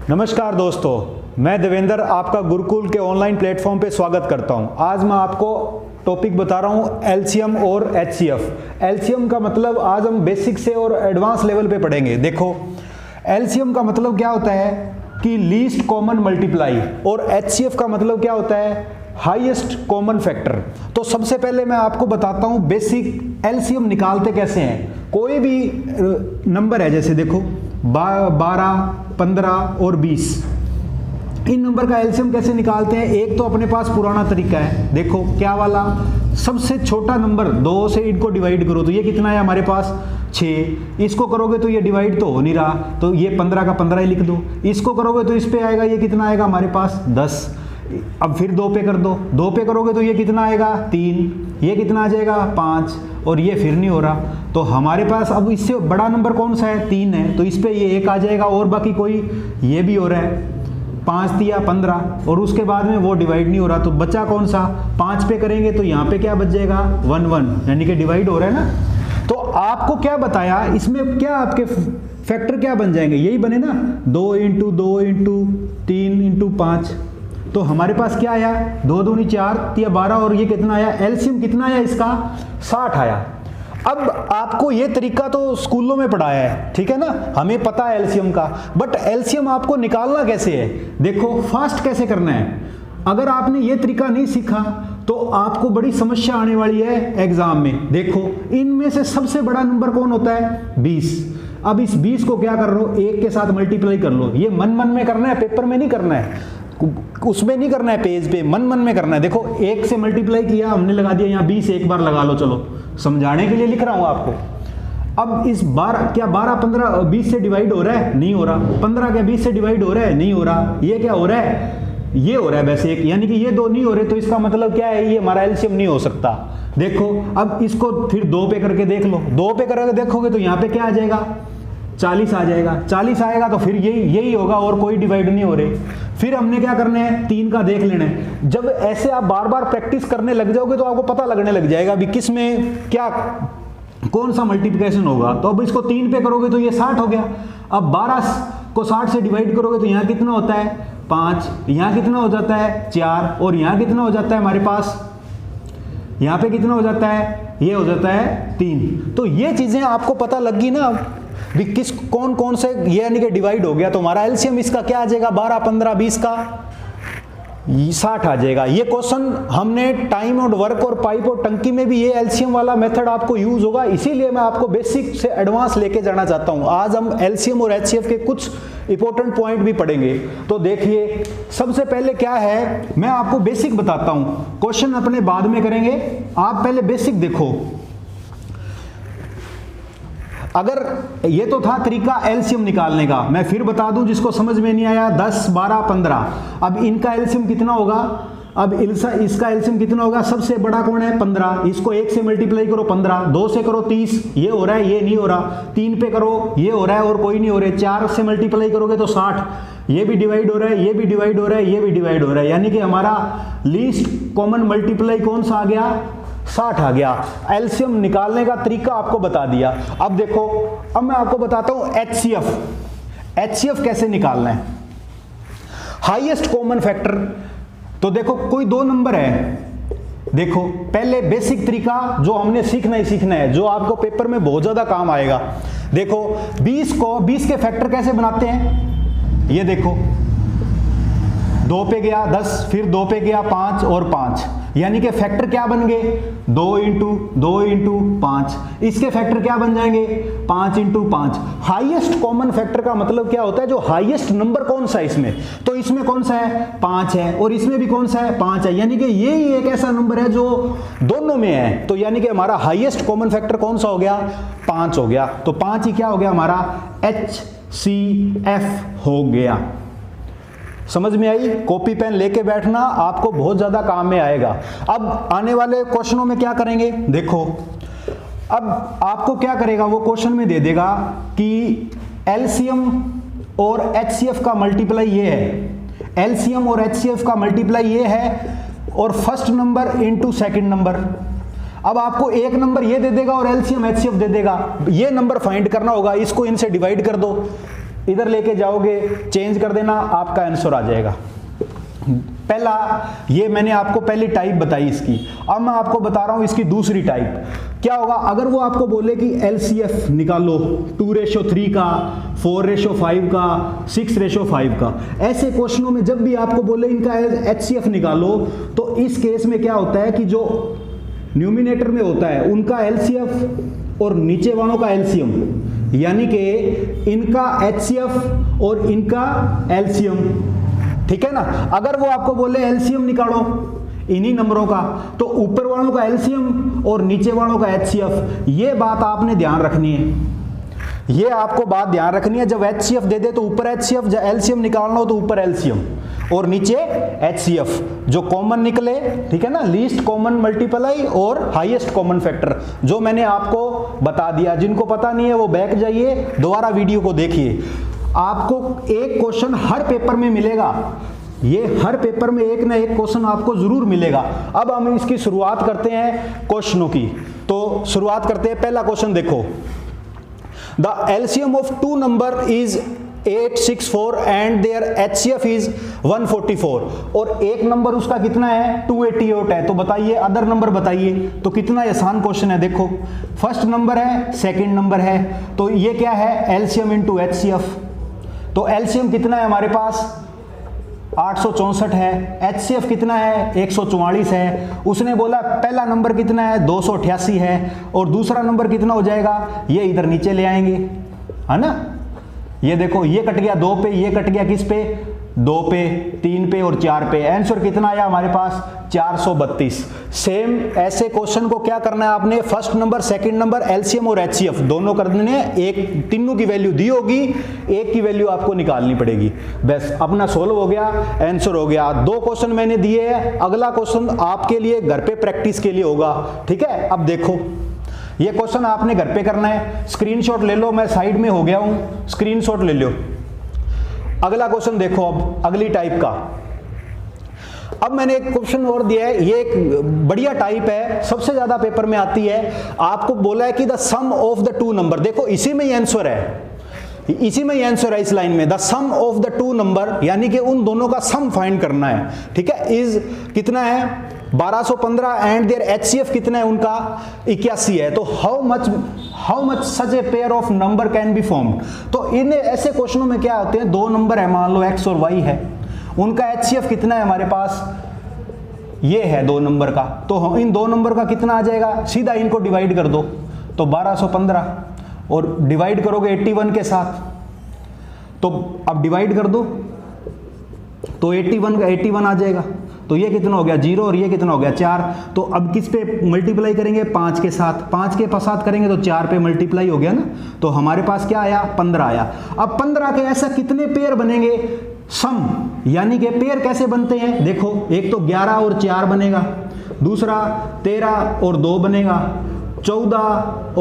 नमस्कार दोस्तों, मैं देवेंद्र आपका गुरुकुल के ऑनलाइन प्लेटफॉर्म पे स्वागत करता हूं। आज मैं आपको टॉपिक बता रहा हूं एलसीएम और एचसीएफ। एलसीएम का मतलब आज हम बेसिक से और एडवांस लेवल पे पढ़ेंगे। देखो, एलसीएम का मतलब क्या होता है कि लीस्ट कॉमन मल्टीप्लाई, और एचसीएफ का मतलब क्या होता है हाईएस्ट कॉमन फैक्टर। तो सबसे पहले मैं आपको बताता हूं बेसिक एलसीएम निकालते कैसे हैं। कोई भी नंबर है, जैसे देखो 12, 15 और 20, इन नंबर का एलसीएम कैसे निकालते हैं। एक तो अपने पास पुराना तरीका है, देखो क्या वाला, सबसे छोटा नंबर 2 से इनको डिवाइड करो तो ये कितना है हमारे पास 6। इसको करोगे तो ये डिवाइड तो हो नहीं रहा, तो ये 15 का 15 ही लिख दो। इसको करोगे तो इस पे आएगा, ये कितना आएगा हमारे पास 10। अब फिर 2 पे कर दो, 2 पे करोगे तो ये कितना आएगा 3, ये कितना आ जाएगा 5, और ये फिर नहीं हो रहा। तो हमारे पास अब इससे बड़ा नंबर कौन सा है 3 है, तो इस पे ये 1 आ जाएगा, और बाकी कोई ये भी हो रहा है 5 दिया 15, और उसके बाद में वो डिवाइड नहीं हो रहा, तो बचा कौन सा 5 पे करेंगे तो यहाँ पे क्या बच जाएगा 1 1, यानी कि डिवाइड हो रहा है ना। तो आपको क्या बताया इसमें, क्या आपके फैक्टर क्या बन जाएंगे, यही बने ना 2 × 2 × 3 × 5। तो हमारे पास क्या आया 2 दूनी 4, 3 12, और ये कितना आया एलसीएम कितना आया इसका 60 आया। अब आपको ये तरीका तो स्कूलों में पढ़ाया है, ठीक है ना, हमें पता है एलसीएम का, बट एलसीएम आपको निकालना कैसे है। देखो फास्ट कैसे करना है। अगर आपने ये तरीका नहीं सीखा तो आपको बड़ी समस्या आने वाली है एग्जाम में। देखो इनमें से सबसे बड़ा नंबर कौन होता है 20। अब इस 20 को क्या कर लो, 1 के साथ मल्टीप्लाई कर लो। ये मन मन में करना है, पेपर में नहीं करना है, उसमें नहीं करना है, पेज पे मन मन में करना है। देखो 1 से मल्टीप्लाई किया, हमने लगा दिया यहाँ 20, एक बार लगा लो, चलो समझाने के लिए लिख रहा हूं आपको। अब इस 12 क्या 12 15 20 से डिवाइड हो रहा है, नहीं हो रहा। 15 क्या 20 से डिवाइड हो रहा है, नहीं हो रहा। ये क्या हो रहा है, ये हो रहा है वैसे एक, यानी कि ये 2 नहीं हो रहे, तो इसका मतलब क्या है, ये हमारा एलसीएम नहीं हो सकता। देखो अब इसको फिर 2 पे करके देख लो, 2 पे करके देखोगे तो यहाँ पे क्या आ जाएगा 40 आ जाएगा। 40 आएगा तो फिर यही होगा, और कोई डिवाइड नहीं हो रहे। फिर हमने क्या करना है 3 का देख लेना है। जब ऐसे आप बार बार प्रैक्टिस करने लग जाओगे तो आपको पता लगने लग जाएगा अभी किस में क्या कौन सा मल्टीप्लिकेशन होगा। तो अब इसको 3 पे करोगे तो ये 60 हो गया। अब 12 को 60 से डिवाइड करोगे तो यहाँ कितना होता है 5, यहाँ कितना हो जाता है 4, और यहाँ कितना हो जाता है हमारे पास, यहाँ पे कितना हो जाता है, ये हो जाता है 3। तो ये चीजें आपको पता लग गई ना भी किस कौन कौन से, ये यानी कि डिवाइड हो गया। तो हमारा एलसीएम इसका क्या आ जाएगा 12 15 20 का 60 आ जाएगा। ये क्वेश्चन हमने टाइम और वर्क और पाइप और टंकी में भी ये एलसीएम वाला मेथड आपको यूज होगा, इसीलिए मैं आपको बेसिक से एडवांस लेके जाना चाहता हूं। आज हम एलसीएम और एचसीएफ के कुछ इंपॉर्टेंट पॉइंट भी पढ़ेंगे। तो देखिए सबसे पहले क्या है, मैं आपको बेसिक बताता हूं, क्वेश्चन अपने बाद में करेंगे, आप पहले बेसिक देखो। अगर ये तो था तरीका एलसीएम निकालने का, मैं फिर बता दूं जिसको समझ में नहीं आया 10 12 15। अब इनका एलसीएम कितना होगा, अब इसका एलसीएम कितना होगा, सबसे बड़ा कौन है 15, इसको 1 से मल्टीप्लाई करो 15, 2 से करो 30, ये हो रहा है, ये नहीं हो रहा। 3 पे करो, ये हो रहा है और कोई नहीं हो रहे। 4 से मल्टीप्लाई करोगे तो 60, ये भी डिवाइड हो रहा है, ये भी डिवाइड हो रहा है, ये भी डिवाइड हो रहा है, यानी कि हमारा लीस्ट कॉमन मल्टीप्लाई कौन सा आ गया 60 आ गया। एलसीएम निकालने का तरीका आपको बता दिया। अब देखो, अब मैं आपको बताता हूं एचसीएफ। एचसीएफ कैसे निकालना है, हाईएस्ट कॉमन फैक्टर। तो देखो कोई 2 नंबर है, देखो पहले बेसिक तरीका जो हमने सीखना ही सीखना है, जो आपको पेपर में बहुत ज्यादा काम आएगा। देखो 20 के फैक्टर कैसे बनाते हैं, ये देखो 2 पे गया 10, फिर 2 पे गया 5 और 5, यानी कि फैक्टर क्या बन गए 2 × 2 × 5। इसके फैक्टर क्या बन जाएंगे 5 × 5। हाईएस्ट कॉमन फैक्टर का मतलब क्या होता है, जो हाईएस्ट नंबर कौन सा है इसमें, तो इसमें कौन सा है 5 है, और इसमें भी कौन सा है 5 है, यानी कि ये ही एक ऐसा नंबर है जो दोनों में है। तो यानी कि हमारा हाईएस्ट कॉमन फैक्टर कौन सा हो गया 5 हो गया। तो 5 ही क्या हो गया हमारा HCF हो गया। समझ में आई, कॉपी पेन लेके बैठना, आपको बहुत ज्यादा काम में आएगा। अब आने वाले क्वेश्चनों में क्या करेंगे, देखो अब आपको क्या करेगा, वो क्वेश्चन में दे देगा कि एलसीएम और एचसीएफ का मल्टीप्लाई ये है, एलसीएम और एचसीएफ का मल्टीप्लाई ये है, और first number into second number. अब आपको एक नंबर ये दे देगा और एलसीएम एचसीएफ दे देगा, ये नंबर फाइंड करना होगा, इसको इनसे डिवाइड कर दो। इधर लेके जाओगे, चेंज कर देना, आपका आंसर आ जाएगा। पहला, ये मैंने आपको पहली टाइप बताई इसकी। अब मैं आपको बता रहा हूं इसकी दूसरी टाइप। क्या होगा अगर वो आपको बोले कि LCF निकालो 2:3 का, 4:5 का, 6:5 का, ऐसे क्वेश्चनों में जब भी आपको बोले इनका HCF निकालो, तो इस केस में क्या होता है कि जो न्यूमिनेटर में होता है उनका LCF और नीचे वालों का LCM, यानी कि इनका HCF और इनका LCM, ठीक है ना। अगर वो आपको बोले LCM निकालो इन्हीं नंबरों का, तो ऊपर वालों का LCM और नीचे वालों का HCF, ये बात आपने ध्यान रखनी है। ये आपको बात ध्यान रखनी है, जब HCF दे दे तो ऊपर HCF, जब LCM निकालना हो तो ऊपर LCM और नीचे HCF, जो कॉमन निकले, ठीक है ना, लीस्ट कॉमन मल्टीप्लाई और हाईएस्ट कॉमन फैक्टर, जो मैंने आपको बता दिया। जिनको पता नहीं है वो बैक जाइए, दोबारा वीडियो को देखिए। आपको एक क्वेश्चन हर पेपर में मिलेगा, ये हर पेपर में एक ना एक क्वेश्चन आपको जरूर मिलेगा। अब हम इसकी शुरुआत करते हैं क्वेश्चनों की, तो शुरुआत करते हैं। पहला क्वेश्चन देखो, the LCM of two number is 864 and their HCF is 144, और एक नंबर उसका कितना है 288 है। तो बताइए अदर नंबर बताइए। तो कितना आसान क्वेश्चन है, देखो फर्स्ट नंबर है, सेकंड नंबर है, तो ये क्या है LCM इंटू HCF। तो LCM कितना है हमारे पास 864 है, HCF कितना है 144 है। उसने बोला पहला नंबर कितना है 288 है, और दूसरा नंबर कितना हो जाएगा, ये इधर नीचे ले आएंगे, है ना। ये देखो ये कट गया 2 पे, ये कट गया किस पे 2 पे, 3 पे और 4 पे। आंसर कितना आया हमारे पास 432। सेम ऐसे क्वेश्चन को क्या करना है आपने, first number, second number, LCM और HCF दोनों करने, एक तीनों की वैल्यू दी होगी, एक की वैल्यू आपको निकालनी पड़ेगी। बस अपना सोल्व हो गया, आंसर हो गया। 2 क्वेश्चन मैंने दिए हैं, अगला क्वेश्चन आपके लिए घर पे प्रैक्टिस के लिए होगा, ठीक है। अब देखो ये क्वेश्चन आपने घर पे करना है, स्क्रीनशॉट ले लो, मैं साइड में हो गया हूं, स्क्रीनशॉट ले लो। अगला क्वेश्चन देखो, अब अगली टाइप का। अब मैंने एक क्वेश्चन और दिया है, ये एक बढ़िया टाइप है, सबसे ज्यादा पेपर में आती है। आपको बोला है कि the sum of the two number, देखो इसी में ही आंसर है, इसी में ही आंसर है इस लाइन में, the sum of the two number, यानी कि उन दोनों का सम फाइंड करना है, ठीक है। इज कितना है 1215 एंड देयर HCF कितना है उनका 81 है। तो how much such a pair of number can be formed. तो इन ऐसे क्वेश्चनों में क्या होते हैं, 2 नंबर है, मान लो X और Y है, उनका HCF कितना है हमारे पास, ये है 2 नंबर का, तो इन 2 नंबर का कितना आ जाएगा, सीधा इनको डिवाइड कर दो, तो 1215 और डिवाइड करोगे 81 के साथ, तो अब डिवाइड कर दो तो 81 का 81 आ जाएगा। तो ये कितना हो गया 0 और ये कितना हो गया 4। तो अब किस पे मल्टीप्लाई करेंगे 5 के साथ, 5 के साथ करेंगे तो 4 पे मल्टीप्लाई हो गया ना। तो हमारे पास क्या आया 15 आया। अब 15 के ऐसा कितने पेयर बनेंगे, सम, यानी कि पेयर कैसे बनते हैं, देखो एक तो 11 और 4 बनेगा, दूसरा 13 और 2 बनेगा, 14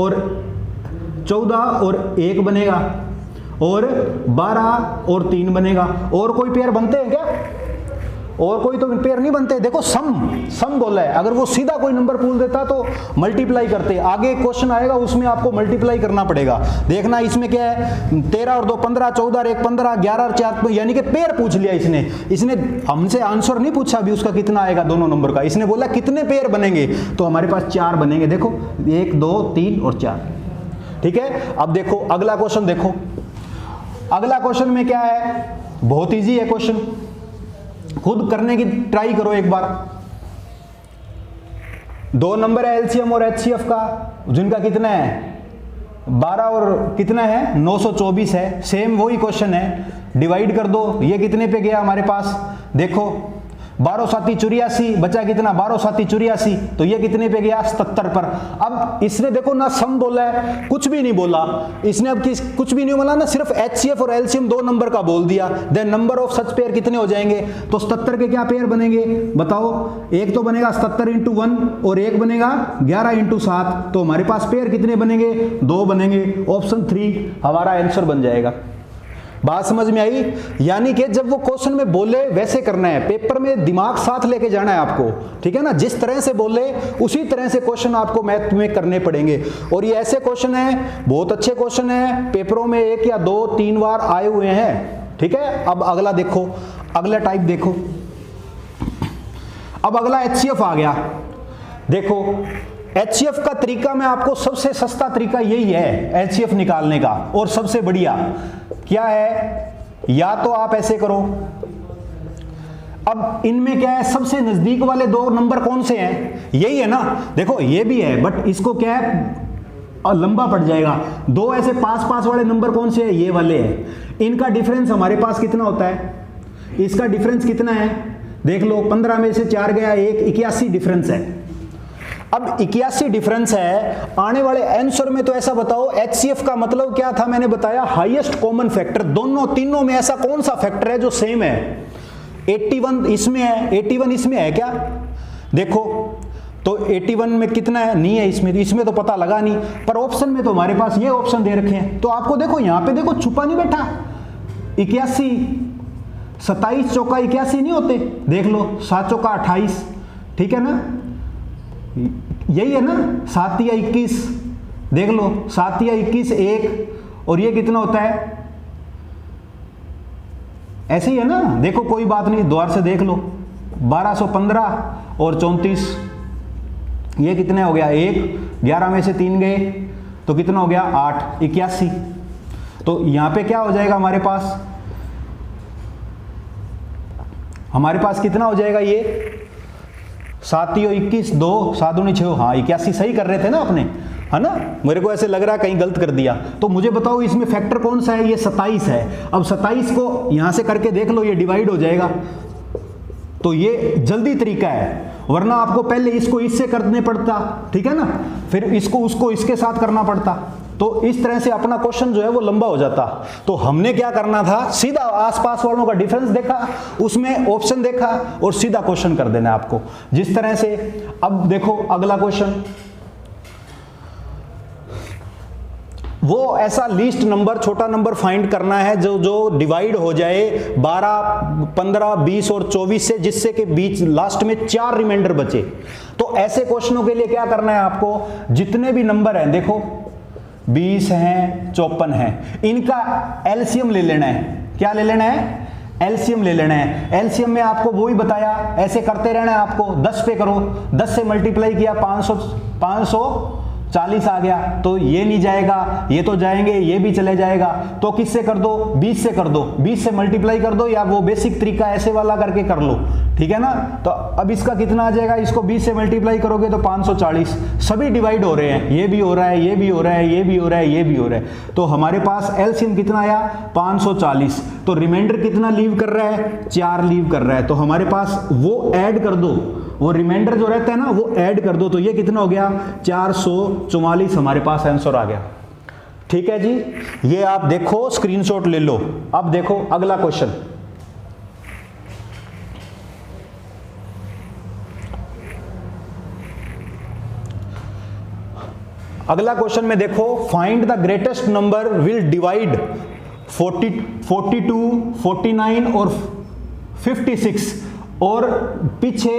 और 1 बनेगा, और 12 और 3 बनेगा। और कोई पेयर बनते हैं क्या, और कोई तो पेयर नहीं बनते। देखो सम बोला है, अगर वो सीधा कोई नंबर पूछ देता तो मल्टीप्लाई करते, आगे क्वेश्चन आएगा उसमें आपको मल्टीप्लाई करना पड़ेगा। देखना इसमें क्या है 13 और 2 15, 14 और 1 15, 11 और 4, यानी कि पेयर पूछ लिया इसने हमसे आंसर नहीं पूछा अभी उसका कितना आएगा दोनों नंबर का, इसने बोला कितने पेयर बनेंगे, तो हमारे पास 4 बनेंगे। देखो 1 2 3 और 4, ठीक है। अब देखो अगला क्वेश्चन, देखो अगला क्वेश्चन में क्या है, बहुत इजी है क्वेश्चन, खुद करने की ट्राई करो एक बार। 2 नंबर है LCM और HCF का, जिनका कितना है 12 और कितना है 924 है। सेम वही क्वेश्चन है, डिवाइड कर दो, ये कितने पे गया हमारे पास, देखो 12 7 84, बचा कितना 12 7 84, तो ये कितने पे गया 77 पर। अब इसने देखो ना सम बोला है, कुछ भी नहीं बोला इसने, अब कुछ भी नहीं बोला ना, सिर्फ HCF और LCM 2 नंबर का बोल दिया। Then number of such pair कितने हो जाएंगे, तो 77 के क्या पेयर बनेंगे बताओ, एक तो बनेगा 77 इंटू 1 और एक बनेगा 11 इंटू 7, तो हमारे पास पेयर कितने बनेंगे 2 बनेंगे। ऑप्शन 3 हमारा आंसर बन जाएगा, बात समझ में आई? यानी कि जब वो क्वेश्चन में बोले वैसे करना है, पेपर में दिमाग साथ लेके जाना है आपको, ठीक है ना। जिस तरह से बोले उसी तरह से क्वेश्चन आपको मैथ में करने पड़ेंगे। और ये ऐसे क्वेश्चन है, बहुत अच्छे क्वेश्चन है, पेपरों में 1 या 2-3 बार आए हुए हैं, ठीक है। अब अगला देखो, अगला टाइप देखो, अब अगला HCF आ गया। देखो HCF का तरीका मैं आपको, सबसे सस्ता तरीका यही है HCF निकालने का, और सबसे बढ़िया क्या है, या तो आप ऐसे करो, अब इनमें क्या है, सबसे नजदीक वाले 2 नंबर कौन से हैं, यही है ना। देखो ये भी है बट इसको क्या है लंबा पड़ जाएगा। 2 ऐसे पास वाले नंबर कौन से हैं, ये वाले हैं। इनका डिफरेंस हमारे पास कितना होता है, इसका डिफरेंस कितना है, देख लो 15 में से 4 गया 1, 81 डिफरेंस है। अब 81 डिफरेंस है, आने वाले आंसर में तो ऐसा बताओ HCF का मतलब क्या था, मैंने बताया हाईएस्ट कॉमन फैक्टर। दोनों तीनों में ऐसा कौन सा फैक्टर है जो सेम है? 81 इसमें है, 81 इसमें है क्या? देखो तो 81 में कितना है, नहीं है इसमें तो पता लगा नहीं, पर ऑप्शन में तो हमारे पास ये ऑप्शन दे रखे हैं। तो आपको देखो यहां पे देखो छुपा नहीं बैठा, 81, 27 चौका 81 नहीं होते, देख लो 7 चौका 28, ठीक है ना, यही है ना, 7 या 21, देख लो 7 या 21 1, और ये कितना होता है, ऐसे ही है ना। देखो कोई बात नहीं, द्वार से देख लो, 1215 और 34, ये कितने हो गया 1, 11 में से 3 गए तो कितना हो गया 8, 81। तो यहां पे क्या हो जाएगा हमारे पास कितना हो जाएगा, ये 7 × 21 2, 7 दूनी 6, हाँ 81 सही कर रहे थे ना अपने, है ना। मेरे को ऐसे लग रहा है कहीं गलत कर दिया। तो मुझे बताओ इसमें फैक्टर कौन सा है, ये 27 है। अब 27 को यहां से करके देख लो, ये डिवाइड हो जाएगा। तो ये जल्दी तरीका है, वरना आपको पहले इसको इससे करने पड़ता, ठीक है ना, फिर इसको उसको इसके साथ करना पड़ता, तो इस तरह से अपना क्वेश्चन जो है वो लंबा हो जाता। तो हमने क्या करना था, सीधा आसपास वालों का डिफरेंस देखा, उसमें ऑप्शन देखा और सीधा क्वेश्चन कर देना है आपको, जिस तरह से। अब देखो अगला क्वेश्चन, वो ऐसा लीस्ट नंबर, छोटा नंबर फाइंड करना है जो डिवाइड हो जाए 12, 15, 20 और 24 से, जिससे के बीच लास्ट में 4 रिमाइंडर बचे। तो ऐसे क्वेश्चनों के लिए क्या करना है आपको, जितने भी नंबर हैं, देखो 20 हैं, 54 हैं, इनका एलसीएम ले लेना है। क्या ले लेना है, एलसीएम ले लेना है। एलसीएम में आपको वो ही बताया, ऐसे करते रहना है आपको, 10 पे करो, 10 से मल्टीप्लाई किया 540 आ गया, तो ये नहीं जाएगा, ये तो जाएंगे, ये भी चले जाएगा, तो किससे कर दो, 20 से कर दो, 20 से मल्टीप्लाई कर दो, या वो बेसिक तरीका ऐसे वाला करके कर लो, ठीक है ना। तो अब इसका कितना आ जाएगा, इसको 20 से मल्टीप्लाई करोगे तो 540, सभी डिवाइड हो रहे हैं, ये भी हो रहा है, ये भी हो रहा है, ये भी हो रहा है, ये भी हो रहा है। तो हमारे पास एलसीएम कितना आया 540, तो रिमाइंडर कितना लीव कर रहा है, 4 लीव कर रहा है। तो हमारे पास वो ऐड कर दो, वो रिमाइंडर जो रहता है ना वो ऐड कर दो, तो ये कितना हो गया 444, हमारे पास आंसर आ गया। ठीक है जी, ये आप देखो, स्क्रीनशॉट ले लो। अब देखो अगला क्वेश्चन, अगला क्वेश्चन में देखो, find the greatest number will divide 42, 49 और 56, और पीछे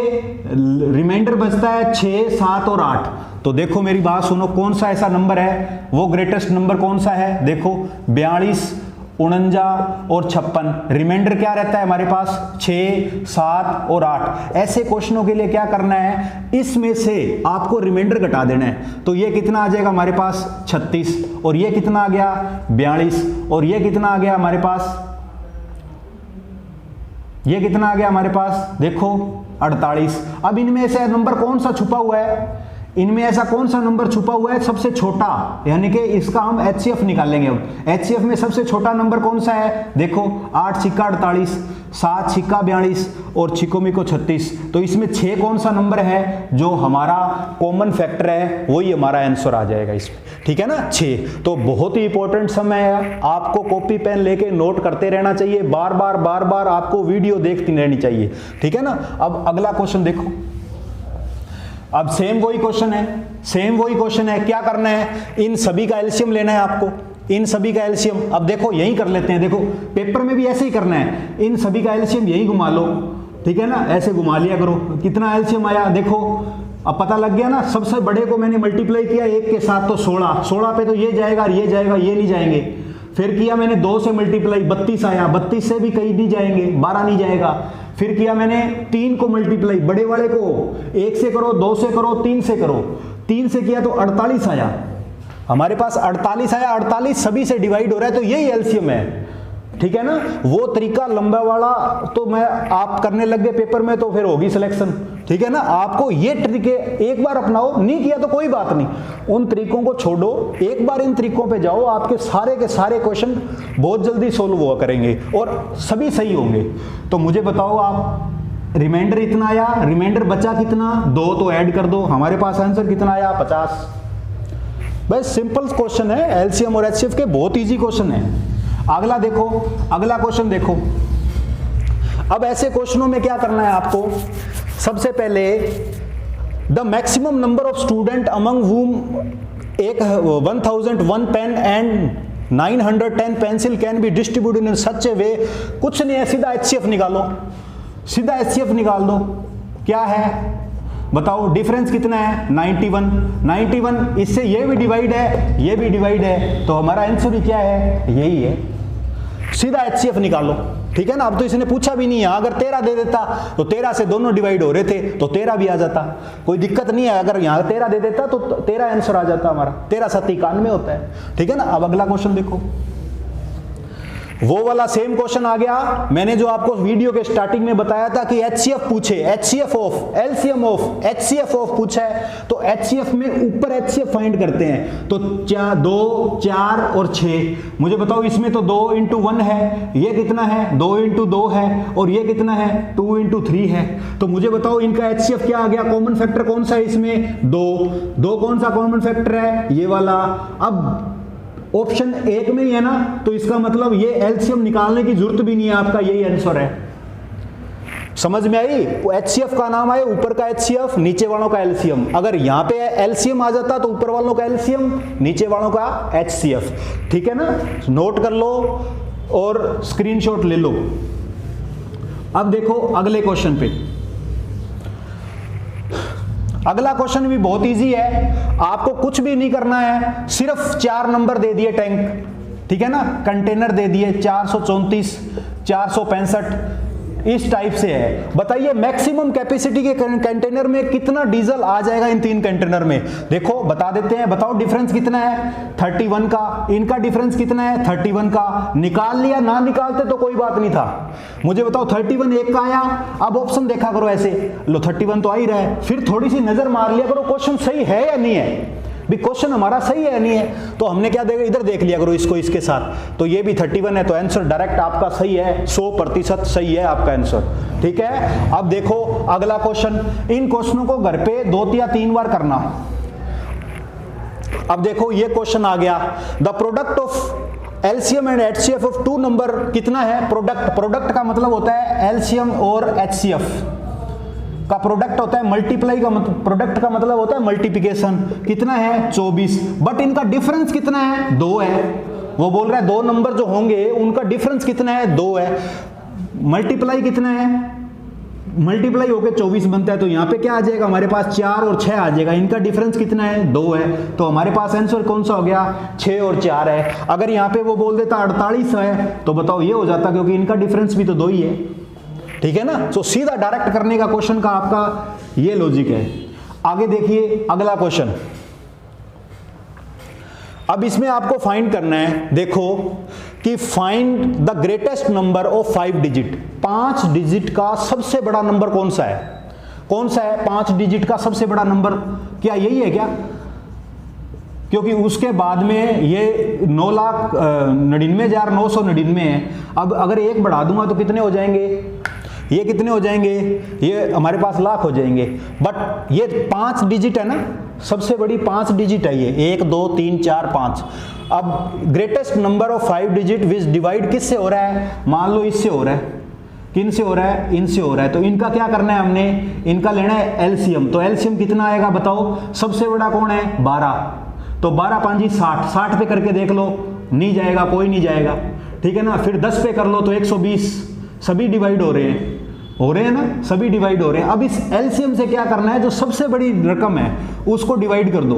रिमाइंडर बचता है 6, 7 और 8। तो देखो मेरी बात सुनो, कौन सा ऐसा नंबर है, वो ग्रेटेस्ट नंबर कौन सा है, देखो 42, 49 और 56। रिमाइंडर क्या रहता है हमारे पास 6, 7 और 8। ऐसे क्वेश्चनों के लिए क्या करना है, इसमें से आपको रिमाइंडर घटा देना है। तो ये कितना आ जाएगा हमारे पास 36, और ये कितना आ गया 42, और ये कितना आ गया हमारे पास, ये कितना आ गया हमारे पास, देखो 48। अब इनमें से नंबर कौन सा छुपा हुआ है, इनमें ऐसा कौन सा नंबर छुपा हुआ है सबसे छोटा, यानी कि इसका हम HCF निकालेंगे। अब HCF में सबसे छोटा नंबर कौन सा है, देखो 8 छिक्का 48, 7 छिक्का 42 और छिकोमी को 36। तो इसमें 6 कौन सा नंबर है जो हमारा कॉमन फैक्टर है, वही हमारा आंसर आ जाएगा इसमें, ठीक है ना 6। तो बहुत ही इंपॉर्टेंट समय है, आपको कॉपी पेन लेके नोट करते रहना चाहिए, बार बार आपको वीडियो देखती रहनी चाहिए, ठीक है ना। अब अगला क्वेश्चन देखो, अब सेम वही क्वेश्चन है, क्या करना है, इन सभी का एलसीएम लेना है आपको, इन सभी का एलसीएम, अब देखो यही कर लेते हैं, देखो पेपर में भी ऐसे ही करना है, इन सभी का एलसीएम यही घुमा लो, ठीक है ना, ऐसे घुमा लिया करो, कितना एलसीएम आया देखो, अब पता लग गया ना। सबसे बड़े को मैंने मल्टीप्लाई किया 1 के साथ तो 16, 16 पे तो ये जाएगा और ये जाएगा, ये नहीं जाएंगे। फिर किया मैंने 2 से मल्टीप्लाई, 32 आया, 32 से भी कहीं नहीं जाएंगे, 12 नहीं जाएगा। फिर किया मैंने 3 को मल्टीप्लाई, बड़े वाले को 1 से करो, 2 से करो, 3 से करो, 3 से किया तो 48 आया, हमारे पास 48 आया, 48 सभी से डिवाइड हो रहा है, तो यही एलसीएम है, ठीक है ना। वो तरीका लंबा वाला तो मैं आप करने लग गए पेपर में तो फिर होगी सिलेक्शन, ठीक है ना। आपको ये तरीके एक बार अपनाओ, नहीं किया तो कोई बात नहीं, उन तरीकों को छोड़ो, एक बार इन तरीकों पे जाओ, आपके सारे के सारे क्वेश्चन बहुत जल्दी सोल्व हुआ करेंगे और सभी सही होंगे। तो मुझे बताओ आप, रिमाइंडर इतना आया, रिमाइंडर बचा कितना, 2 तो ऐड कर दो, हमारे पास आंसर कितना आया 50। बस सिंपल क्वेश्चन है, एलसीएम और एचसीएफ के बहुत इजी क्वेश्चन है। अगला देखो, अगला क्वेश्चन देखो। अब ऐसे क्वेश्चनों में क्या करना है आपको, सबसे पहले the maximum number of student among whom 1001 pen and 910 pencil can be distributed in such a way, कुछ नहीं है, सीधा एचसीएफ निकालो, सीधा एचसीएफ निकाल दो। क्या है बताओ, डिफरेंस कितना है 91, 91 इससे ये भी डिवाइड है, ये भी डिवाइड है, तो हमारा आंसर ही क्या है, यही है, सीधा एचसीएफ निकालो, ठीक है ना। अब तो इसने पूछा भी नहीं है, अगर 13 दे देता तो 13 से दोनों डिवाइड हो रहे थे तो 13 भी आ जाता, कोई दिक्कत नहीं है। अगर यहाँ 13 दे देता तो 13 आंसर आ जाता हमारा, 13 7 91 होता है, ठीक है ना। अब अगला क्वेश्चन देखो, वो वाला सेम क्वेश्चन आ गया, मैंने जो आपको वीडियो के स्टार्टिंग में बताया था कि एचसीएफ पूछे, HCF of, LCM of, HCF of पूछा है, तो एचसीएफ में ऊपर एचसीएफ फाइंड करते हैं, तो 2 4 और 6। मुझे बताओ इसमें तो 2 into 1 है, ये कितना है 2 into 2 है, और ये कितना है 2 into 3 है। तो मुझे बताओ इनका एचसीएफ क्या आ गया, कॉमन फैक्टर कौन सा है इसमें, 2 कौन सा कॉमन फैक्टर है, ये वाला। अब ऑप्शन 1 में ही है ना, तो इसका मतलब ये एलसीएम निकालने की जरूरत भी नहीं है, आपका यही आंसर है। समझ में आई, एचसीएफ का नाम आए, ऊपर का एचसीएफ, नीचे वालों का एलसीएम। अगर यहां पे एलसीएम आ जाता तो ऊपर वालों का एलसीएम, नीचे वालों का एचसीएफ, ठीक है ना। नोट कर लो और स्क्रीनशॉट ले लो। अब देखो अगले क्वेश्चन पे, अगला क्वेश्चन भी बहुत इजी है, आपको कुछ भी नहीं करना है, सिर्फ 4 नंबर दे दिए टैंक, ठीक है ना, कंटेनर दे दिए 434, 465, इस टाइप से है। बताइए मैक्सिमम कैपेसिटी के कंटेनर में कितना डीजल आ जाएगा इन 3 कंटेनर में। देखो बता देते हैं, बताओ डिफरेंस कितना है 31 का, इनका डिफरेंस कितना है 31 का, निकाल लिया, ना निकालते तो कोई बात नहीं था। मुझे बताओ 31 एक का आया, अब ऑप्शन देखा करो ऐसे, लो 31 तो आ ही रहा है, फिर थोड़ी सी नजर मार लिया करो क्वेश्चन सही है या नहीं है, भी क्वेश्चन हमारा सही है या नहीं है। तो हमने क्या देखा, इधर देख लिया करो इसको, इसके साथ, तो ये भी 31 है, तो आंसर डायरेक्ट आपका सही है, 100% सही है आपका आंसर, ठीक है। अब देखो अगला क्वेश्चन, इन क्वेश्चनों को घर पे 2 या 3 बार करना। अब देखो ये क्वेश्चन आ गया, the product of LCM and HCF of 2 number कितना है। प्रोडक्ट का मतलब होता है एलसीएम और एचसीएफ का प्रोडक्ट होता है, मल्टीप्लाई का मतलब, प्रोडक्ट का मतलब होता है मल्टीप्लिकेशन। कितना है 24, बट इनका डिफरेंस कितना है 2 है। वो बोल रहा है 2 नंबर जो होंगे उनका डिफरेंस कितना है 2 है। मल्टीप्लाई कितना है, मल्टीप्लाई होकर 24 बनता है, तो यहाँ पे क्या आ जाएगा हमारे पास 4 और 6 आ जाएगा। इनका डिफरेंस कितना है 2 है, तो हमारे पास आंसर कौन सा हो गया 6 और 4 है। अगर यहाँ पे वो बोल देता 48 है तो बताओ ये हो जाता, क्योंकि इनका डिफरेंस भी तो 2 ही है, ठीक है ना। तो सीधा डायरेक्ट करने का क्वेश्चन का आपका ये लॉजिक है। आगे देखिए अगला क्वेश्चन, अब इसमें आपको फाइंड करना है, देखो कि find the greatest number of 5 digit. 5 digit का सबसे बड़ा नंबर कौन सा है, कौन सा है 5 डिजिट का सबसे बड़ा नंबर, क्या यही है क्या, क्योंकि उसके बाद में ये 9,99,999 है। अब अगर 1 बढ़ा दूंगा तो कितने हो जाएंगे, ये कितने हो जाएंगे, ये हमारे पास लाख हो जाएंगे। बट ये 5 डिजिट है ना, सबसे बड़ी 5 डिजिट है ये, 1 2 3 4 5। अब greatest number of 5 digit which divide किससे हो रहा है, मान लो इससे हो रहा है, किन से हो रहा है, इनसे हो रहा है, तो इनका क्या करना है हमने, इनका लेना है एलसीएम। तो एलसीएम कितना आएगा बताओ, सबसे बड़ा कौन है 12, तो 12 5 60, 60 पे करके देख लो, नहीं जाएगा, कोई नहीं जाएगा, ठीक है ना। फिर 10 पे कर लो तो 120, सभी डिवाइड हो रहे हैं ना, सभी डिवाइड हो रहे हैं। अब इस एलसीएम से क्या करना है, जो सबसे बड़ी रकम है उसको डिवाइड कर दो।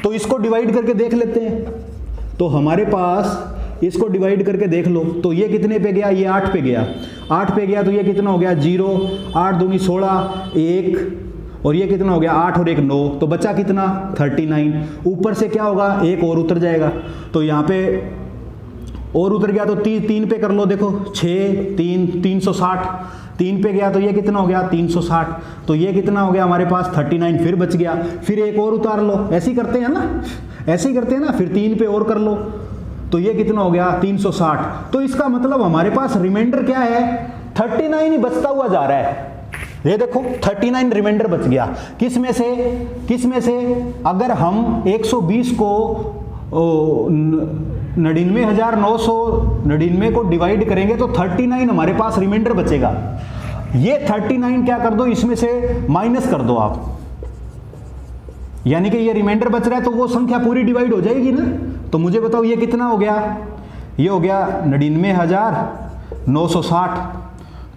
तो इसको डिवाइड करके देख लेते हैं। तो हमारे पास इसको डिवाइड करके देख लो, तो ये कितने पे गया, ये 8 पे गया, 8 पे गया तो ये कितना हो गया 0, 8 दूनी 16, 1 और ये कितना हो गया 8 और 1 9, तो बचा कितना 39। ऊपर से क्या होगा, एक और उतर जाएगा, तो यहाँ पे और उतर गया तो 3 पे कर लो, देखो 6 3 360, 3 पे गया तो ये कितना हो गया 360, तो ये कितना हो गया हमारे पास 39, फिर बच गया, फिर एक और उतार लो, ऐसे ही करते हैं ना, ऐसे ही करते हैं ना। फिर 3 पे और कर लो तो ये कितना हो गया 360। तो इसका मतलब हमारे पास रिमाइंडर क्या है, 39 ही बचता हुआ जा रहा है। ये देखो 39 रिमाइंडर बच गया। किस में से अगर हम 120 को 99,999 को डिवाइड करेंगे तो 39 हमारे पास रिमाइंडर बचेगा। ये 39 क्या कर दो, इसमें से माइनस कर दो आप, यानी कि ये रिमाइंडर बच रहा है तो वो संख्या पूरी डिवाइड हो जाएगी ना। तो मुझे बताओ ये कितना हो गया, ये हो गया 99,960।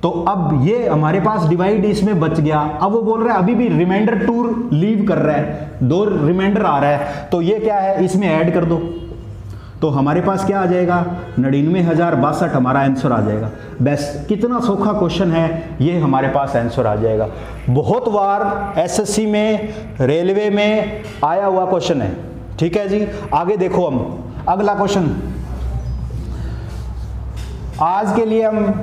तो अब ये हमारे पास डिवाइड इसमें बच गया। अब वो बोल रहा है अभी भी रिमाइंडर 2 लीव कर रहा है, 2 रिमाइंडर आ रहा है, तो ये क्या है, इसमें ऐड कर दो। तो हमारे पास क्या आ जाएगा 99,062 हमारा आंसर आ जाएगा। बस कितना सौखा क्वेश्चन है, ये हमारे पास आंसर आ जाएगा। बहुत बार एसएससी में, रेलवे में आया हुआ क्वेश्चन है, ठीक है जी। आगे देखो, हम अगला क्वेश्चन, आज के लिए हम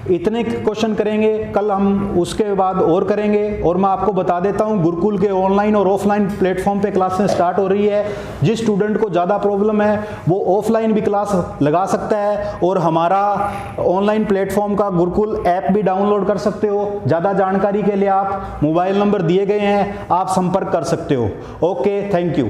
इतने क्वेश्चन करेंगे, कल हम उसके बाद और करेंगे। और मैं आपको बता देता हूं, गुरुकुल के ऑनलाइन और ऑफलाइन प्लेटफॉर्म पे क्लासें स्टार्ट हो रही है। जिस स्टूडेंट को ज़्यादा प्रॉब्लम है वो ऑफलाइन भी क्लास लगा सकता है, और हमारा ऑनलाइन प्लेटफॉर्म का गुरुकुल ऐप भी डाउनलोड कर सकते हो। ज़्यादा जानकारी के लिए आप मोबाइल नंबर दिए गए हैं, आप संपर्क कर सकते हो। Okay, thank you.